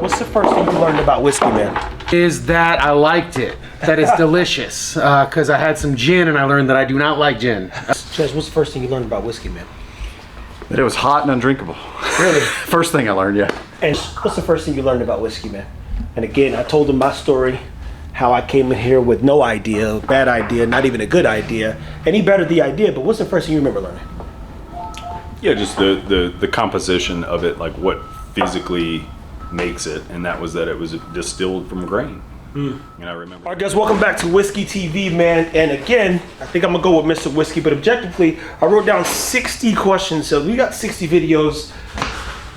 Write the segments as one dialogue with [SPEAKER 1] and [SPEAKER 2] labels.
[SPEAKER 1] What's the first thing you learned about whiskey, man?
[SPEAKER 2] Is that I liked it. That it's delicious. Because I had some gin and I learned that I do not like gin.
[SPEAKER 1] Chaz, what's the first thing you learned about whiskey, man?
[SPEAKER 3] That it was hot and undrinkable.
[SPEAKER 1] Really?
[SPEAKER 3] First thing I learned, yeah.
[SPEAKER 1] And what's the first thing you learned about whiskey, man? And again, I told him my story, how I came in here with no idea, bad idea, not even a good idea, and he bettered the idea, but what's the first thing you remember learning?
[SPEAKER 4] Yeah, just the composition of it, like what physically makes it, and that was that it was distilled from grain. And I remember.
[SPEAKER 1] All right, guys, welcome back to Whiskey TV, man. And again, I think I'm gonna go with Mr. Whiskey, but objectively, I wrote down 60 questions, so we got 60 videos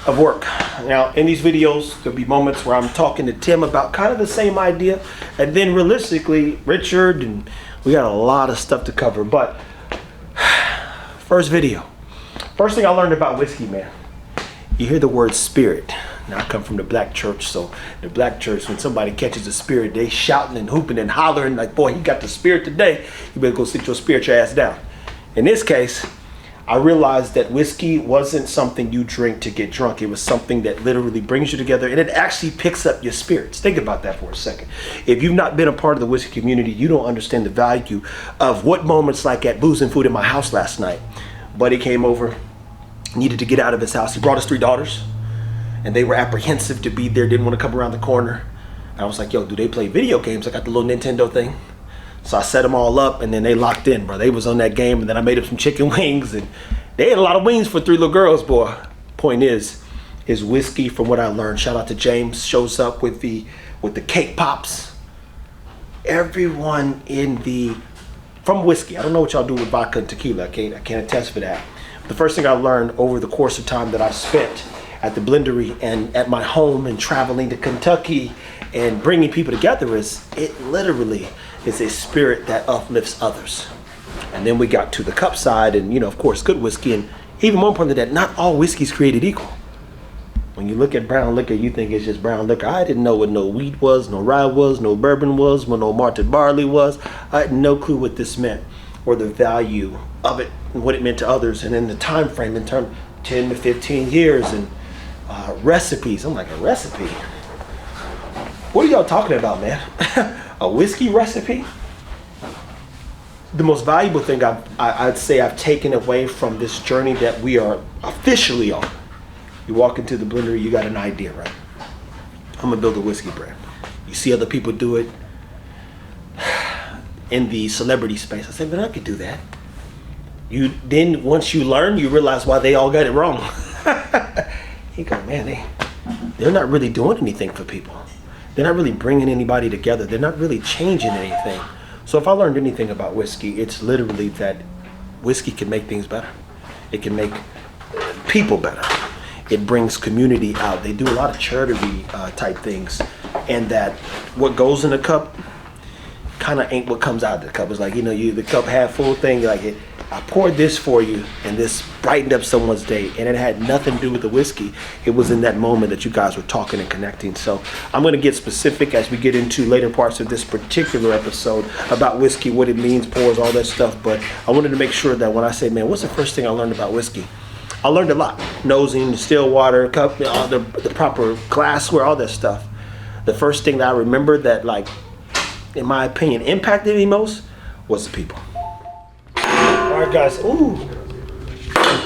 [SPEAKER 1] of work. Now, in these videos, there'll be moments where I'm talking to Tim about kind of the same idea, and then realistically, Richard, and we got a lot of stuff to cover. But first video. First thing I learned about whiskey, man. You hear the word spirit. Now, I come from the black church, so the black church, when somebody catches a spirit, they shouting and hooping and hollering like, boy, you got the spirit today. You better go sit your spiritual ass down. In this case, I realized that whiskey wasn't something you drink to get drunk. It was something that literally brings you together, and it actually picks up your spirits. Think about that for a second. If you've not been a part of the whiskey community, you don't understand the value of what moments like at Booze and Food in my house last night. Buddy came over, needed to get out of his house. He brought his 3 daughters, and they were apprehensive to be there, didn't want to come around the corner. I was like, yo, do they play video games? I got the little Nintendo thing. So I set them all up, and then they locked in, bro. They was on that game, and then I made up some chicken wings, and they ate a lot of wings for 3 little girls, boy. Point is whiskey, from what I learned. Shout out to James, shows up with the cake pops. Everyone from whiskey. I don't know what y'all do with vodka and tequila. I can't attest for that. The first thing I learned over the course of time that I spent at the blendery and at my home and traveling to Kentucky and bringing people together is it literally is a spirit that uplifts others. And then we got to the cup side and, of course, good whiskey. And even more important than that, not all whiskey is created equal. When you look at brown liquor, you think it's just brown liquor. I didn't know what no wheat was, no rye was, no bourbon was, what no malted barley was. I had no clue what this meant or the value of it and what it meant to others. And then the time frame in terms 10 to 15 years and recipes. I'm like, a recipe? What are y'all talking about, man? A whiskey recipe? The most valuable thing I'd say I've taken away from this journey that we are officially on. You walk into the blender, you got an idea, right? I'm gonna build a whiskey brand. You see other people do it in the celebrity space. I said, but I could do that. Then once you learn, you realize why they all got it wrong. You go, man, they're not really doing anything for people. They're not really bringing anybody together. They're not really changing anything. So if I learned anything about whiskey, it's literally that whiskey can make things better. It can make people better. It brings community out. They do a lot of charity type things, and that what goes in the cup kind of ain't what comes out of the cup. It's like, the cup half full thing. Like, I poured this for you, and this brightened up someone's day, and it had nothing to do with the whiskey. It was in that moment that you guys were talking and connecting. So I'm going to get specific as we get into later parts of this particular episode about whiskey, what it means, pours, all that stuff. But I wanted to make sure that when I say, man, what's the first thing I learned about whiskey? I learned a lot. Nosing, still water, cup, the proper glassware, all that stuff. The first thing that I remember that, like, in my opinion, impacted me most was the people. All right, guys. Ooh,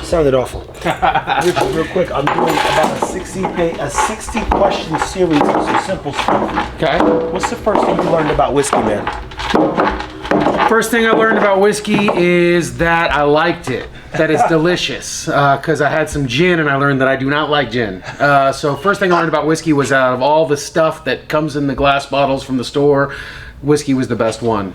[SPEAKER 1] sounded awful. Real quick, I'm doing about a 60 question series of some simple stuff.
[SPEAKER 2] Okay.
[SPEAKER 1] What's the first thing you learned about whiskey, man?
[SPEAKER 2] First thing I learned about whiskey is that I liked it. That it's delicious. Because I had some gin and I learned that I do not like gin. So first thing I learned about whiskey was out of all the stuff that comes in the glass bottles from the store, whiskey was the best one.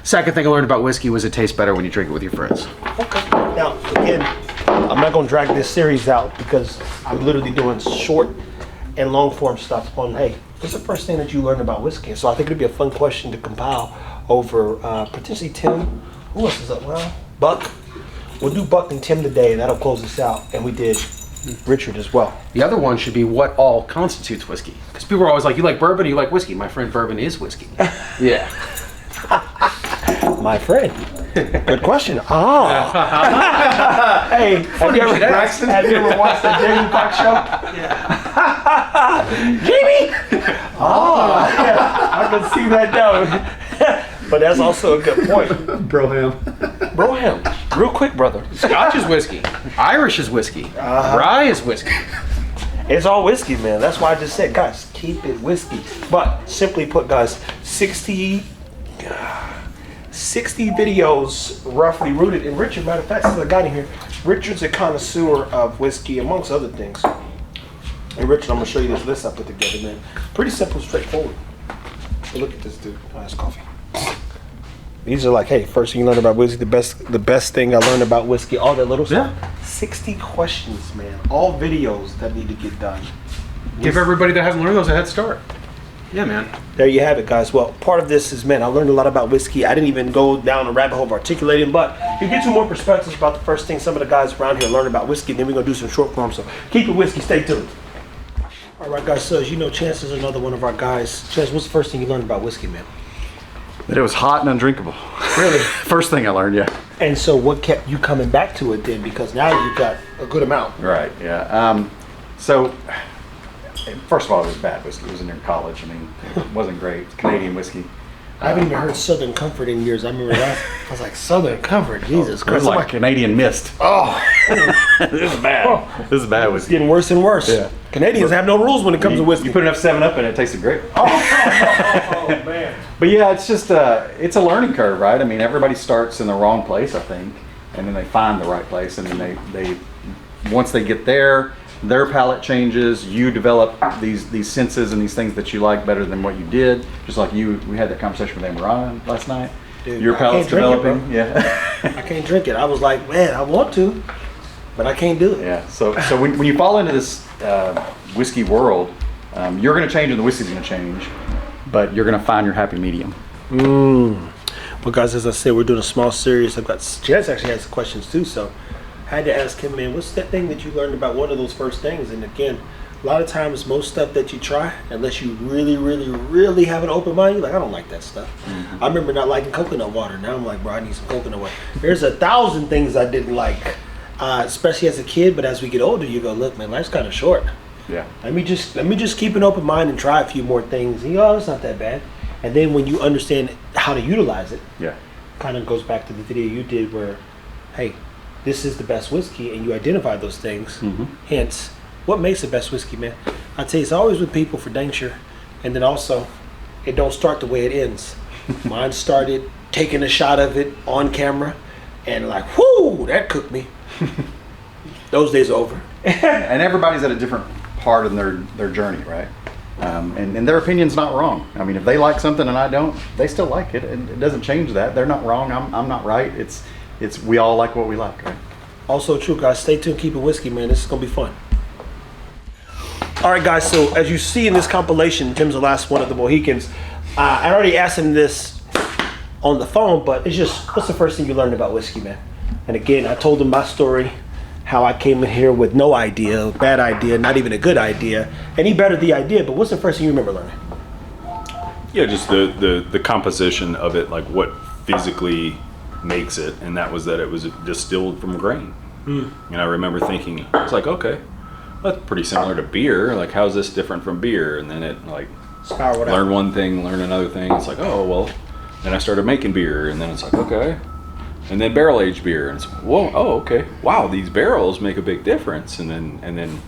[SPEAKER 2] Second thing I learned about whiskey was it tastes better when you drink it with your friends.
[SPEAKER 1] Okay. Now, again, I'm not going to drag this series out because I'm literally doing short and long form stuff on, hey, what's the first thing that you learned about whiskey? So I think it'd be a fun question to compile over potentially Tim. Who else is up? Well, Buck. We'll do Buck and Tim today, and that'll close us out. And we did Richard as well.
[SPEAKER 2] The other one should be what all constitutes whiskey. Because people are always like, you like bourbon or you like whiskey? My friend, bourbon is whiskey. Yeah.
[SPEAKER 1] My friend. Good question. Ah. Hey, have you ever watched the Jamie Foxx show? Yeah. Jamie! Oh, yeah, I can see that now. But that's also a good point.
[SPEAKER 3] Broham.
[SPEAKER 1] Broham, real quick, brother.
[SPEAKER 2] Scotch is whiskey. Irish is whiskey. Rye is whiskey.
[SPEAKER 1] It's all whiskey, man. That's why I just said, guys, keep it whiskey. But simply put, guys, 60 videos roughly rooted in Richard. Matter of fact, since I got in here, Richard's a connoisseur of whiskey, amongst other things. And Richard, I'm gonna show you this list I put together, man. Pretty simple, straightforward. But look at this dude. Oh, that's coffee. These are like, hey, first thing you learn about whiskey, the best thing I learned about whiskey, all that little stuff.
[SPEAKER 2] Yeah.
[SPEAKER 1] 60 questions, man. All videos that need to get done.
[SPEAKER 2] Give everybody that hasn't learned those a head start. Yeah, man.
[SPEAKER 1] There you have it, guys. Well, part of this is, man, I learned a lot about whiskey. I didn't even go down a rabbit hole of articulating, but you get some more perspectives about the first thing some of the guys around here learned about whiskey. Then we're going to do some short form, so keep it whiskey. Stay tuned. All right, guys, so as you know, Chance is another one of our guys. Chance, what's the first thing you learned about whiskey, man?
[SPEAKER 3] That it was hot and undrinkable.
[SPEAKER 1] Really?
[SPEAKER 3] First thing I learned, yeah.
[SPEAKER 1] And so what kept you coming back to it then? Because now you've got a good amount.
[SPEAKER 3] Right, yeah. So, first of all, it was bad whiskey. It was in college. I mean, it wasn't great. It's Canadian whiskey.
[SPEAKER 1] I haven't even heard Southern Comfort in years. I remember that. I was like, Southern Comfort, Jesus
[SPEAKER 3] It was
[SPEAKER 1] Christ.
[SPEAKER 3] like Canadian mist.
[SPEAKER 1] Oh,
[SPEAKER 3] This is bad. This is bad
[SPEAKER 1] it's
[SPEAKER 3] whiskey.
[SPEAKER 1] getting worse and worse.
[SPEAKER 3] Yeah.
[SPEAKER 1] Canadians have no rules when it comes to whiskey.
[SPEAKER 3] You put enough 7-Up in it, it tasted great.
[SPEAKER 1] Oh, man.
[SPEAKER 3] But yeah, it's just it's a learning curve, right? I mean, everybody starts in the wrong place, I think, and then they find the right place, and then they once they get there, their palate changes. You develop these senses and these things that you like better than what you did. Just like we had that conversation with Amaran last night.
[SPEAKER 1] Dude,
[SPEAKER 3] Your
[SPEAKER 1] I
[SPEAKER 3] palate's
[SPEAKER 1] can't drink it,
[SPEAKER 3] developing. Yeah.
[SPEAKER 1] I can't drink it. I was like, man, I want to, but I can't do it.
[SPEAKER 3] Yeah. So when you fall into this whiskey world, you're going to change and the whiskey's going to change, but you're going to find your happy medium.
[SPEAKER 1] Well, guys, as I said, we're doing a small series. I've got Jess actually has some questions too, so I had to ask him, man, what's that thing that you learned about one of those first things? And again, a lot of times, most stuff that you try, unless you really, really, really have an open mind, you're like, I don't like that stuff. I remember not liking coconut water. Now I'm like, bro, I need some coconut water. There's 1,000 things I didn't like, especially as a kid. But as we get older, you go, look, man, life's kind of short.
[SPEAKER 3] Yeah.
[SPEAKER 1] Let me just keep an open mind and try a few more things. And you go, oh, it's not that bad. And then when you understand how to utilize it,
[SPEAKER 3] Yeah.
[SPEAKER 1] kind of goes back to the video you did where, hey, this is the best whiskey, and you identify those things. Hence, what makes the best whiskey, man? I tell you, it's always with people for dang sure. And then also, it don't start the way it ends. Mine started taking a shot of it on camera, and like, whoo, that cooked me. Those days are over.
[SPEAKER 3] And everybody's at a different part in their journey, right? And their opinion's not wrong. I mean, if they like something and I don't, they still like it, and it doesn't change that. They're not wrong. I'm not right. It's we all like what we like, right?
[SPEAKER 1] Also true, guys. Stay tuned. Keep it whiskey, man. This is gonna be fun. All right, guys. So as you see in this compilation, Jim's the last one of the Mohicans. I already asked him this on the phone, but it's just, what's the first thing you learned about whiskey, man? And again, I told him my story, how I came in here with no idea, bad idea, not even a good idea, and he bettered the idea. But what's the first thing you remember learning?
[SPEAKER 4] Yeah, just the composition of it, like what physically makes it, and that was that it was distilled from grain. And I remember thinking, it's like, okay, that's pretty similar to beer. Like, how's this different from beer? And then it like
[SPEAKER 1] Spiraled out.
[SPEAKER 4] learn one thing, learn another thing. It's like, oh well. Then I started making beer, and then it's like, okay. And then barrel aged beer, and it's whoa, oh okay, wow, these barrels make a big difference. And then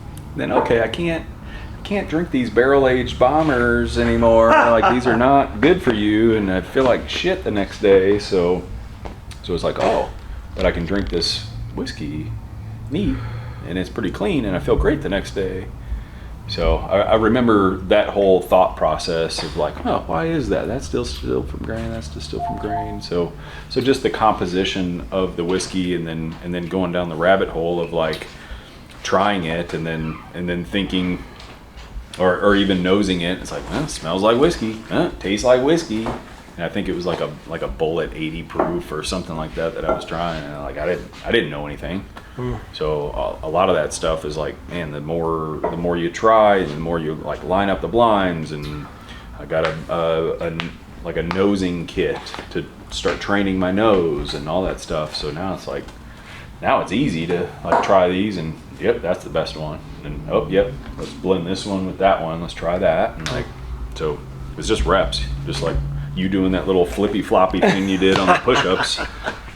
[SPEAKER 4] okay, I can't drink these barrel aged bombers anymore. Like, these are not good for you, and I feel like shit the next day. So it's like, oh, but I can drink this whiskey neat, and it's pretty clean, and I feel great the next day. So I remember that whole thought process of like, oh, why is that? That's still from grain. That's distilled from grain. So just the composition of the whiskey, and then going down the rabbit hole of like trying it, and then thinking, or even nosing it. It's like, it smells like whiskey. Tastes like whiskey. And I think it was like a bullet 80 proof or something like that I was trying. And like I didn't know anything. So a lot of that stuff is like, man, the more you try, the more you like line up the blinds. And I got a nosing kit to start training my nose and all that stuff. So now it's easy to like try these and yep, that's the best one. And oh, yep, let's blend this one with that one. Let's try that. And like, so it's just reps, just like you doing that little flippy floppy thing you did on the push-ups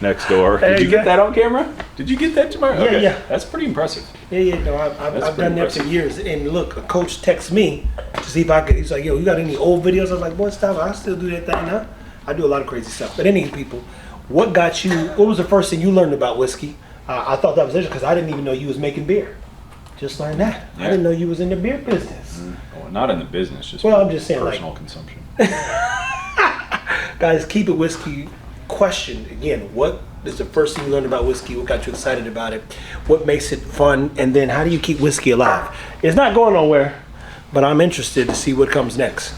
[SPEAKER 4] next door.
[SPEAKER 1] There
[SPEAKER 4] Did you
[SPEAKER 1] you
[SPEAKER 4] get
[SPEAKER 1] go.
[SPEAKER 4] that on camera? Did you get that tomorrow?
[SPEAKER 1] Yeah, yeah.
[SPEAKER 4] That's pretty impressive.
[SPEAKER 1] Yeah, no, I've
[SPEAKER 4] pretty
[SPEAKER 1] done that for
[SPEAKER 4] impressive.
[SPEAKER 1] years. And look, a coach texts me to see if I could. He's like, "Yo, you got any old videos?" I was like, "Boy, stop! I still do that thing, huh?" I do a lot of crazy stuff. But anyway, people, what got you? What was the first thing you learned about whiskey? I thought that was interesting because I didn't even know you was making beer. Just learned that. I
[SPEAKER 4] Yeah.
[SPEAKER 1] didn't know you was in the beer business.
[SPEAKER 4] Well, not in the business, just
[SPEAKER 1] Well, I'm just saying, like-
[SPEAKER 4] personal consumption.
[SPEAKER 1] Guys, keep it whiskey. Question again: what is the first thing you learned about whiskey? What got you excited about it? What makes it fun? And then how do you keep whiskey alive? It's not going nowhere, but I'm interested to see what comes next.